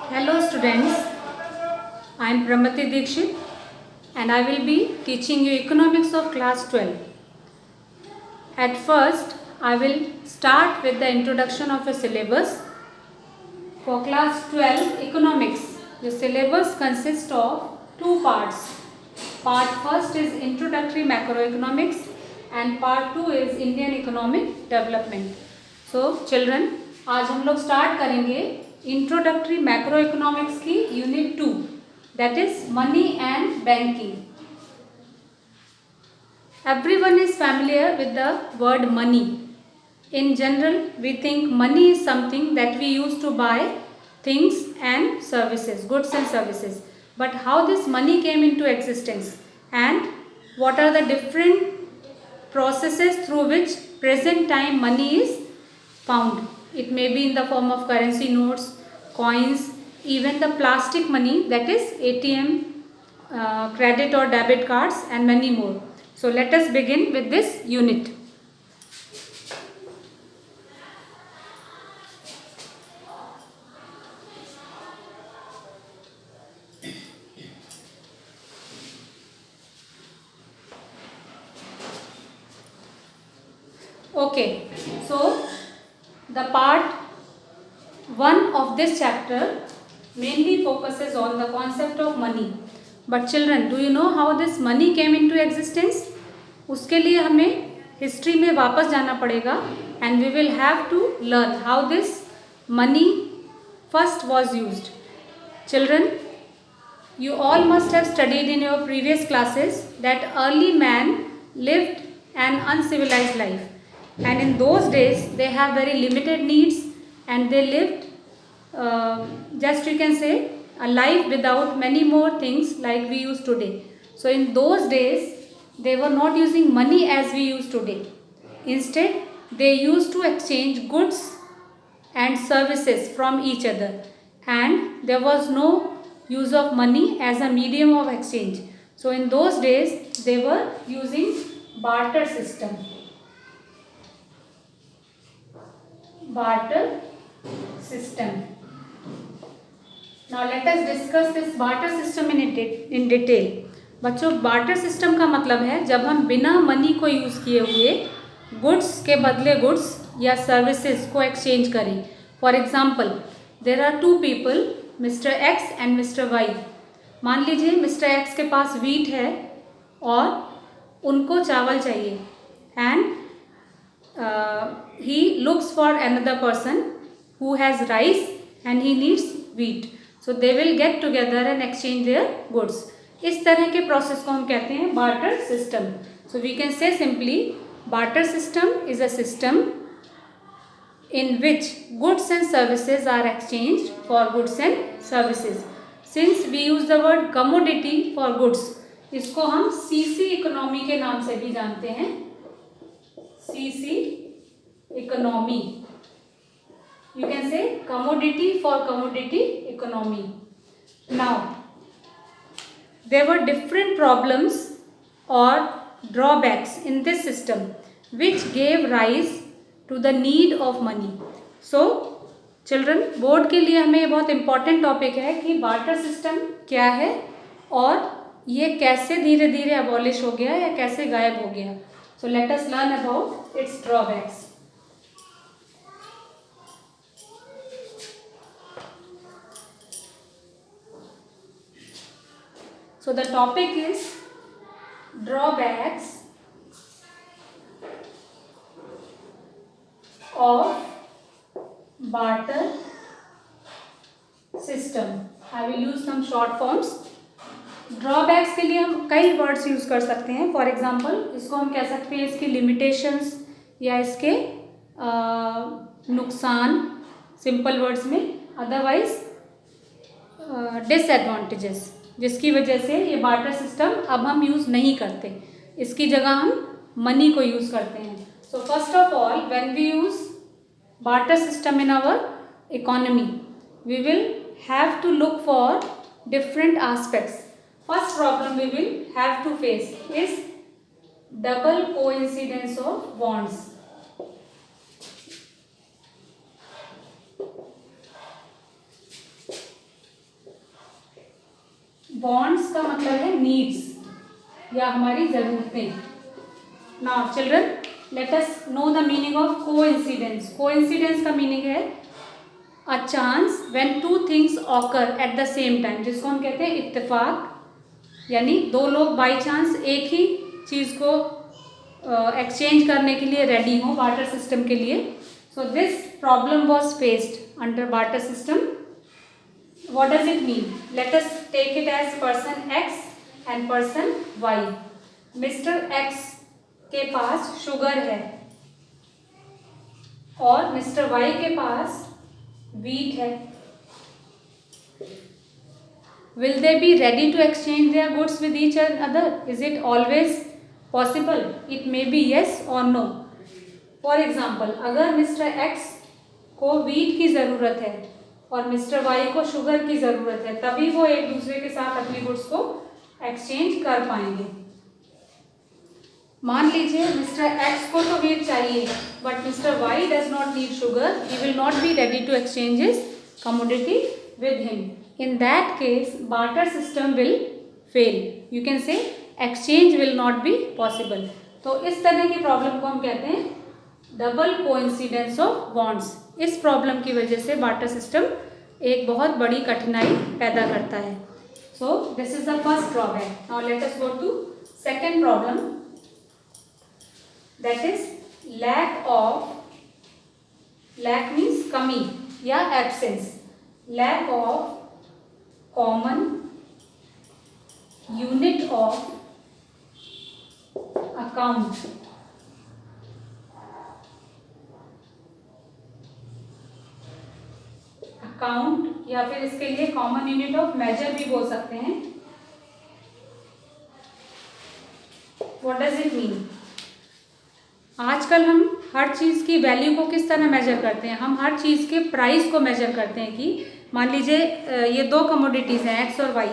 Hello students, I am Pramati Dikshit and I will be teaching you economics of class 12. At first, I will start with the introduction of a syllabus. For class 12 economics, the syllabus consists of two parts. Part first is introductory macroeconomics and part 2 is Indian economic development. So children, आज हम लोग start करेंगे introductory macro economics की unit 2 that is money and banking. Everyone is familiar with the word money. In general, we think money is something that we use to buy things and services, goods and services. But how this money came into existence and what are the different processes through which present time money is found. It may be in the form of currency notes, coins, even the plastic money that is ATM, credit or debit cards and many more. So let us begin with this unit. Okay, so the part 1 of this chapter mainly focuses on the concept of money. But children, do you know how this money came into existence? उसके लिए हमें history में वापस जाना पड़ेगा and we will have to learn how this money first was used. Children, you all must have studied in your previous classes that early man lived an uncivilized life, and in those days they have very limited needs and they lived just you can say a life without many more things like we use today. So in those days they were not using money as we use today. Instead they used to exchange goods and services from each other, and there was no use of money as a medium of exchange. So in those days they were using barter system. Barter system. Now let us discuss this barter system in detail. बच्चों, barter system का मतलब है जब हम बिना money को use किए हुए गुड्स के बदले गुड्स या सर्विसेज को एक्सचेंज करें. For example, there are two people, mister X and mister Y. मान लीजिए मिस्टर एक्स के पास वीट है और उनको चावल चाहिए and he looks for another person who has rice and he needs wheat. So they will get together and exchange their goods. इस तरह के प्रोसेस को हम कहते हैं barter system. So we can say simply barter system is a system in which goods and services are exchanged for goods and services. Since we use the word commodity for goods, इसको हम CC economy के नाम से भी जानते हैं. CC economy. You can say commodity for commodity economy. Now, there were different problems or drawbacks in this system which gave rise to the need of money. So, children, board के लिए हमें बहुत इम्पॉर्टेंट टॉपिक है कि barter system क्या है और ये कैसे धीरे धीरे अबॉलिश हो गया या कैसे गायब हो गया. So let us learn about its drawbacks. So the topic is drawbacks of barter system. I will use some short forms. Drawbacks के लिए हम कई वर्ड्स यूज़ कर सकते हैं. फॉर एग्जांपल, इसको हम कह सकते हैं इसके लिमिटेशंस या इसके नुकसान सिंपल वर्ड्स में. अदरवाइज डिसएडवांटेजेस जिसकी वजह से ये बार्टर सिस्टम अब हम यूज़ नहीं करते, इसकी जगह हम मनी को यूज़ करते हैं. So first of all, when we use barter system in our economy, we will have to look for different aspects. First problem we will have to face is double coincidence of bonds. wants का मतलब है needs या हमारी ज़रूरतें. Now children, let us know the meaning of coincidence. Coincidence का meaning है a chance when two things occur at the same time, जिसको हम कहते हैं इत्तेफाक, यानी दो लोग बाई चांस एक ही चीज़ को एक्सचेंज करने के लिए रेडी हो बार्टर सिस्टम के लिए. So this problem was faced under barter system. What does it mean? Let us take it as person X and person Y. Mister X के पास शुगर है और मिस्टर वाई के पास wheat है. Will they be ready to exchange their goods with each other? Is it always possible? It may be yes or no. For example, अगर mister x को wheat की ज़रूरत है और मिस्टर वाई को शुगर की ज़रूरत है, तभी वो एक दूसरे के साथ अपनी गुड्स को एक्सचेंज कर पाएंगे. मान लीजिए मिस्टर एक्स को तो wheat चाहिए but mister Y does not need sugar. He will not be ready to exchange his commodity with him. In that case, barter system will fail. You can say exchange will not be possible. तो इस तरह की problem को हम कहते हैं double coincidence of bonds. इस problem की वजह से बार्टर सिस्टम एक बहुत बड़ी कठिनाई पैदा करता है. So this is the first drawback. Now let us go to second problem, that is lack means कमी या absence. Lack of common unit of account. Account या फिर इसके लिए कॉमन यूनिट ऑफ मेजर भी बोल सकते हैं. What does it mean? आजकल हम हर चीज़ की वैल्यू को किस तरह मेजर करते हैं? हम हर चीज़ के प्राइस को मेजर करते हैं कि मान लीजिए ये दो कमोडिटीज़ हैं एक्स और वाई,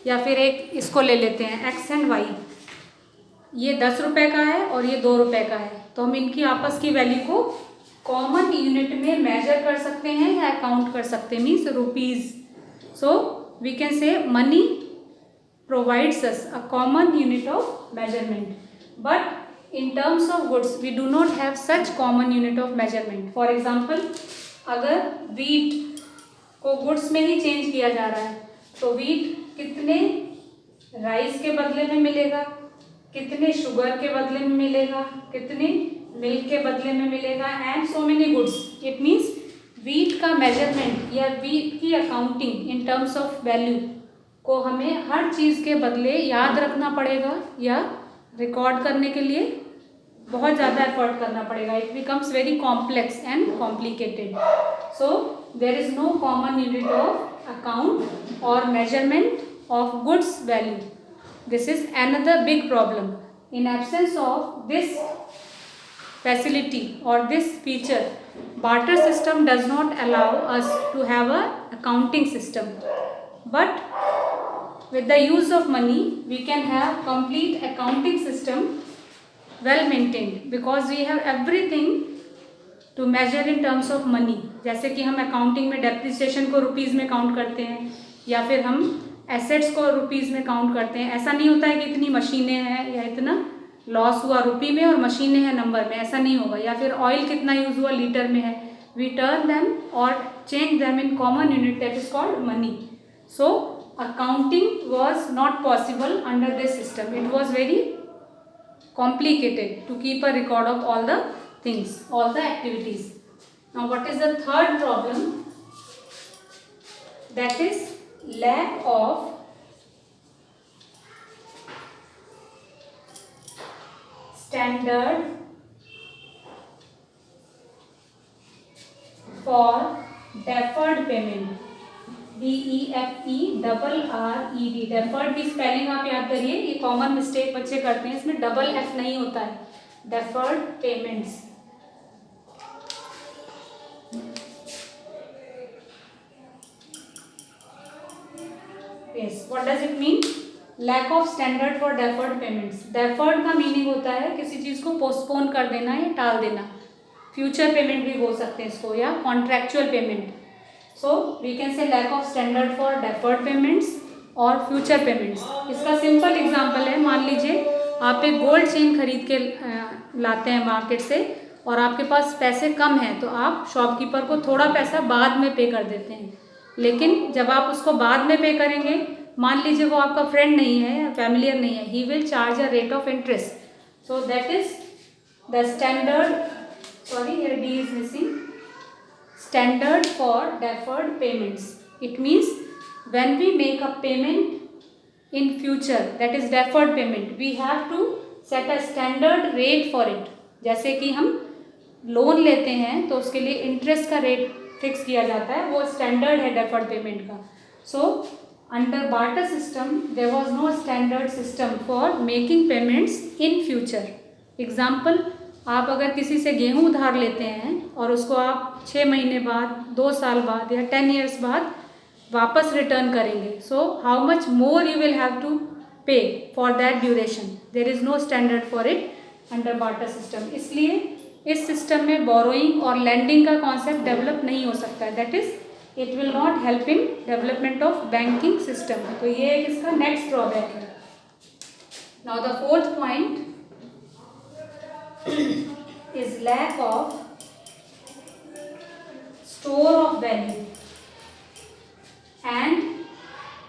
या फिर एक इसको ले लेते हैं एक्स एंड वाई. ये 10 रुपये का है और ये 2 रुपये का है, तो हम इनकी आपस की वैल्यू को कॉमन यूनिट में मेजर कर सकते हैं या अकाउंट कर सकते हैं, means rupees. So we can say money provides us a common unit of measurement, but in terms of goods we do not have such common unit of measurement. For example, अगर wheat को goods में ही change किया जा रहा है तो wheat कितने राइस के बदले में मिलेगा, कितने शुगर के बदले में मिलेगा, कितने मिल्क के बदले में मिलेगा, and so many goods. It means wheat का मेजरमेंट या वीट की accounting in terms of value को हमें हर चीज़ के बदले याद रखना पड़ेगा या रिकॉर्ड करने के लिए बहुत ज़्यादा एफर्ट करना पड़ेगा. It becomes very complex and complicated. So there is no common unit of account or measurement of goods value. This is another big problem. In absence of this facility or this feature, barter system does not allow us to have a accounting system. But with the use of money, we can have complete accounting system well maintained because we have everything to measure in terms of money. जैसे कि हम accounting में depreciation को rupees में count करते हैं या फिर हम एसेट्स को रुपीज़ में काउंट करते हैं. ऐसा नहीं होता है कि इतनी मशीनें हैं या इतना लॉस हुआ रुपये में और मशीनें हैं नंबर में, ऐसा नहीं होगा. या फिर ऑयल कितना यूज़ हुआ लीटर में है. वी टर्न दैम और change them in common unit that is called money. So accounting was not possible under this system. It was very complicated to keep a record of all the things, all the activities. Now what is the third problem? That is lack of standard for deferred payment. DEFERRED. Deferred की spelling आप याद करिए, ये common mistake बच्चे करते हैं, इसमें double F नहीं होता है. Deferred payments. Yes, what does it mean? Lack of standard for deferred payments. Deferred का मीनिंग होता है किसी चीज़ को पोस्टपोन कर देना या टाल देना. फ्यूचर पेमेंट भी बोल सकते हैं इसको, या contractual payment. So we can say lack of standard for deferred payments, और फ्यूचर पेमेंट्स। इसका सिंपल एग्जांपल है, मान लीजिए आप एक गोल्ड चेन खरीद के लाते हैं मार्केट से और आपके पास पैसे कम हैं, तो आप शॉपकीपर को थोड़ा पैसा बाद में पे कर देते हैं। लेकिन जब आप उसको बाद में पे करेंगे, मान लीजिए वो आपका फ्रेंड नहीं है या फैमिलियर नहीं है, he will charge a rate of interest. So that is the standard, sorry here D is missing, standard for deferred payments. It means when we make a payment in future, that is deferred payment, we have to set a standard rate for it. जैसे कि हम loan लेते हैं तो उसके लिए interest का rate fix किया जाता है, वो स्टैंडर्ड है डेफर्ड पेमेंट का। So under barter system there was no standard system for making payments in future. Example, आप अगर किसी से गेहूं उधार लेते हैं और उसको आप 6 महीने बाद, 2 साल बाद या 10 ईयर्स बाद वापस रिटर्न करेंगे, so how much more you will have to pay for that duration, there is no standard for it under barter system. इसलिए इस सिस्टम में बोरोइंग और लैंडिंग का कॉन्सेप्ट डेवलप नहीं हो सकता है, that is it will not help in development of banking system. तो ये एक इसका नेक्स्ट ड्रॉबैक है। Now the fourth point is lack of store of value and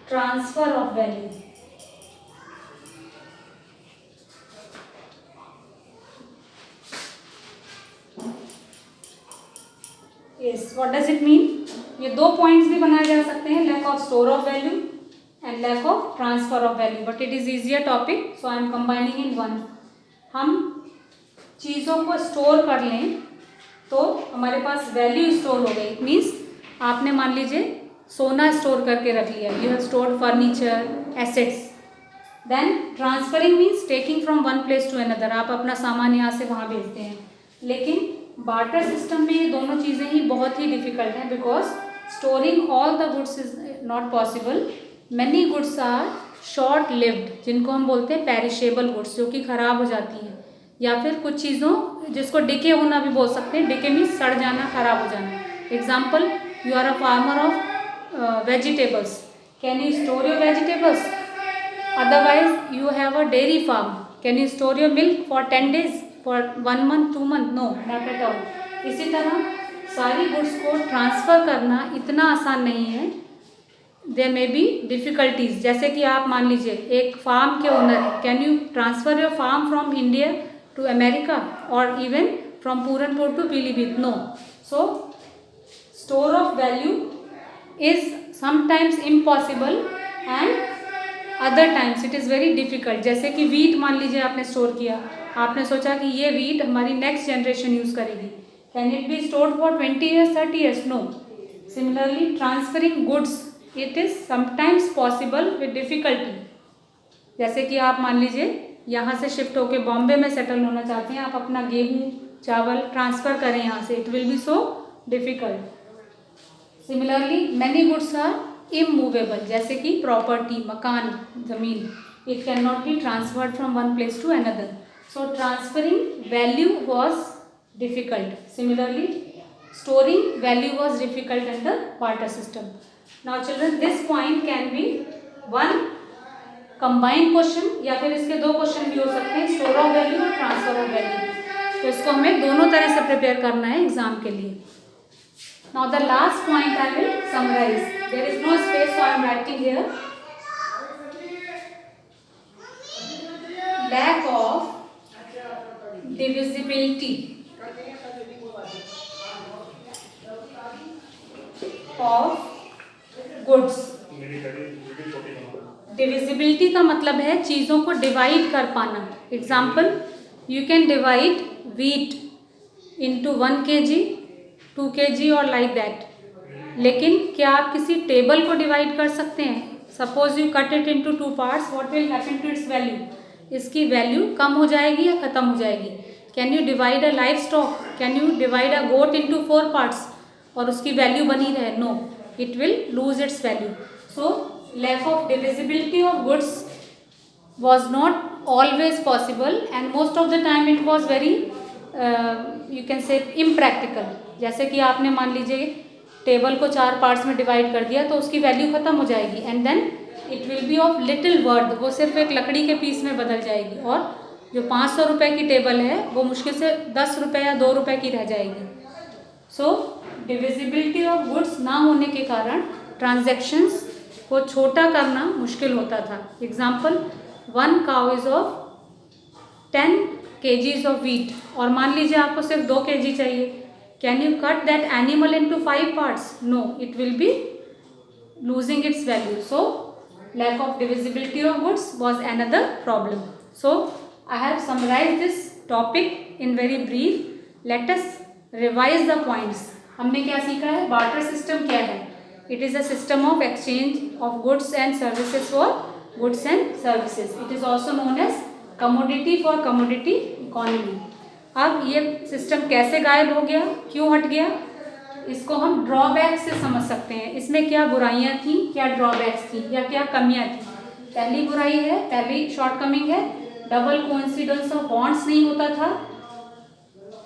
transfer of value. Yes, what does it mean? ये दो points भी बनाए जा सकते हैं, lack of store of value and lack of transfer of value, but it is easier topic, so I am combining in one. हम चीज़ों को स्टोर कर लें तो हमारे पास वैल्यू स्टोर हो गई। इट मीन्स आपने मान लीजिए सोना स्टोर करके रख लिया, you have stored furniture, assets. Then transferring means taking from one place to another, आप अपना सामान यहाँ से वहाँ भेजते हैं। लेकिन बार्टर सिस्टम में ये दोनों चीज़ें ही बहुत ही डिफिकल्ट हैं, because storing all the goods is not possible. Many goods are short lived, जिनको हम बोलते हैं पेरिशेबल गुड्स, जो कि ख़राब हो जाती हैं, या फिर कुछ चीज़ों जिसको डिके होना भी बोल सकते हैं, डिके मीन्स सड़ जाना, खराब हो जाना। Example, you are a farmer of vegetables, can you store your vegetables? Otherwise you have a dairy farm, can you store your milk for 10 days, for 1 month, 2 month? No, not at all. इसी तरह सारी goods को transfer करना इतना आसान नहीं है, there may be difficulties. जैसे कि आप मान लीजिए एक फार्म के ओनर हैं, can you transfer your farm from India to America or even from Puranpur to Pilibhit? No. So store of value is sometimes impossible and other times it is very difficult. जैसे कि wheat मान लीजिए आपने store किया, आपने सोचा कि ये वीट हमारी नेक्स्ट जनरेशन यूज़ करेगी, can it be stored for 20 years, 30 years? No. Similarly, transferring goods, it is sometimes possible with difficulty. जैसे कि आप मान लीजिए यहाँ से शिफ्ट होकर बॉम्बे में सेटल होना चाहते हैं, आप अपना गेहूँ, चावल ट्रांसफ़र करें यहाँ से, it will be so difficult. Similarly many goods are immovable, जैसे कि प्रॉपर्टी, मकान, ज़मीन, it can not be transferred from one place to another, so transferring value was difficult. Similarly storing value was difficult under barter system. Now children, this point can be one combined question या फिर इसके दो question भी हो सकते हैं, store of value और transfer of value. तो इसको हमें दोनों तरह से प्रिपेयर करना है एग्जाम के लिए। Now the last point I will summarise, there is no space, so I am writing here, lack of divisibility of goods. Divisibility का मतलब है चीज़ों को डिवाइड कर पाना। Example, you can divide wheat into 1 kg, 2 kg और like that. लेकिन क्या आप किसी टेबल को डिवाइड कर सकते हैं? Suppose you cut it into 2 parts, what will happen to its value? इसकी वैल्यू कम हो जाएगी या ख़त्म हो जाएगी? Can you divide a livestock, can you divide a goat into 4 parts और उसकी वैल्यू बनी रहे? No, it will lose its value. So lack of divisibility of goods was not always possible and most of the time it was very you can say impractical। जैसे कि आपने मान लीजिए table को 4 पार्ट्स में divide कर दिया तो उसकी वैल्यू ख़त्म हो जाएगी, and then it will be of little worth, वो सिर्फ एक लकड़ी के पीस में बदल जाएगी, और जो 500 रुपये की टेबल है वो मुश्किल से 10 रुपये या 2 रुपये की रह जाएगी। सो डिविजिबिलिटी ऑफ गुड्स ना होने के कारण ट्रांजैक्शंस को छोटा करना मुश्किल होता था। Example, 1 cow is of 10 kgs of wheat, और मान लीजिए आपको सिर्फ 2 kg चाहिए। Can you cut that animal into 5 parts? No, it will be losing its value. So lack of divisibility of goods was another problem. So I have summarized this topic in very brief. Let us revise the points. हमने क्या सीखा है? Barter system क्या है? It is a system of exchange of goods and services for goods and services. It is also known as commodity for commodity economy. अब ये system कैसे गायब हो गया, क्यों हट गया, इसको हम ड्रॉबैक से समझ सकते हैं। इसमें क्या बुराइयां थी, क्या ड्रॉबैक्स थी, या क्या कमियां थी। पहली बुराई है, पहली शॉर्टकमिंग है, डबल कोइंसिडेंस ऑफ बॉन्ड्स नहीं होता था।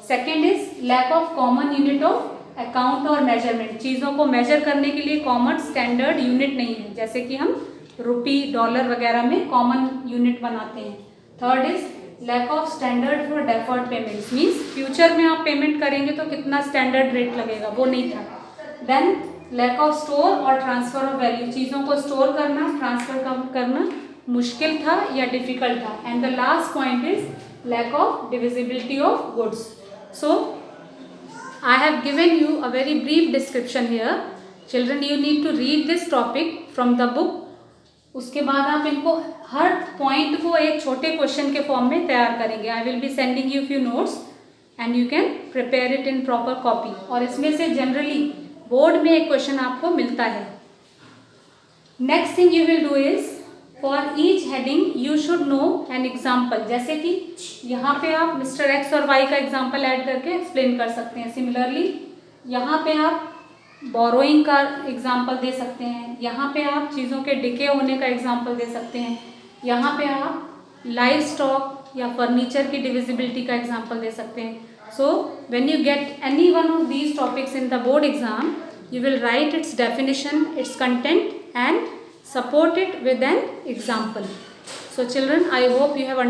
Second is lack of common unit of account और मेजरमेंट, चीज़ों को मेजर करने के लिए कॉमन स्टैंडर्ड यूनिट नहीं है, जैसे कि हम रुपी, डॉलर वगैरह में कॉमन यूनिट बनाते हैं। Third is lack of standard for deferred payments, means future में आप पेमेंट करेंगे तो कितना स्टैंडर्ड रेट लगेगा, वो नहीं था। देन लैक ऑफ स्टोर और ट्रांसफर ऑफ वैल्यू, चीज़ों को स्टोर करना, ट्रांसफर करना मुश्किल था या डिफिकल्ट था। And the last point is lack of divisibility of goods. So I have given you a very brief description here. Children, you need to read this topic from the book. उसके बाद आप इनको हर point को एक छोटे question के form में तैयार करेंगे। I will be sending you few notes and you can prepare it in proper copy. और इसमें से जनरली बोर्ड में एक क्वेश्चन आपको मिलता है। Next thing you will do is for each heading you should know an example, जैसे कि यहाँ पे आप मिस्टर एक्स और वाई का एग्जाम्पल ऐड करके एक्सप्लेन कर सकते हैं। सिमिलरली यहाँ पे आप बोरोइंग का एग्जाम्पल दे सकते हैं, यहाँ पे आप चीज़ों के डिके होने का एग्जाम्पल दे सकते हैं, यहाँ पे आप लाइव स्टॉक या फर्नीचर की डिविजिबिलिटी का एग्जाम्पल दे सकते हैं। So when you get any one of these topics in the board exam, you will write its definition, its content and support it with an example. So children, I hope you have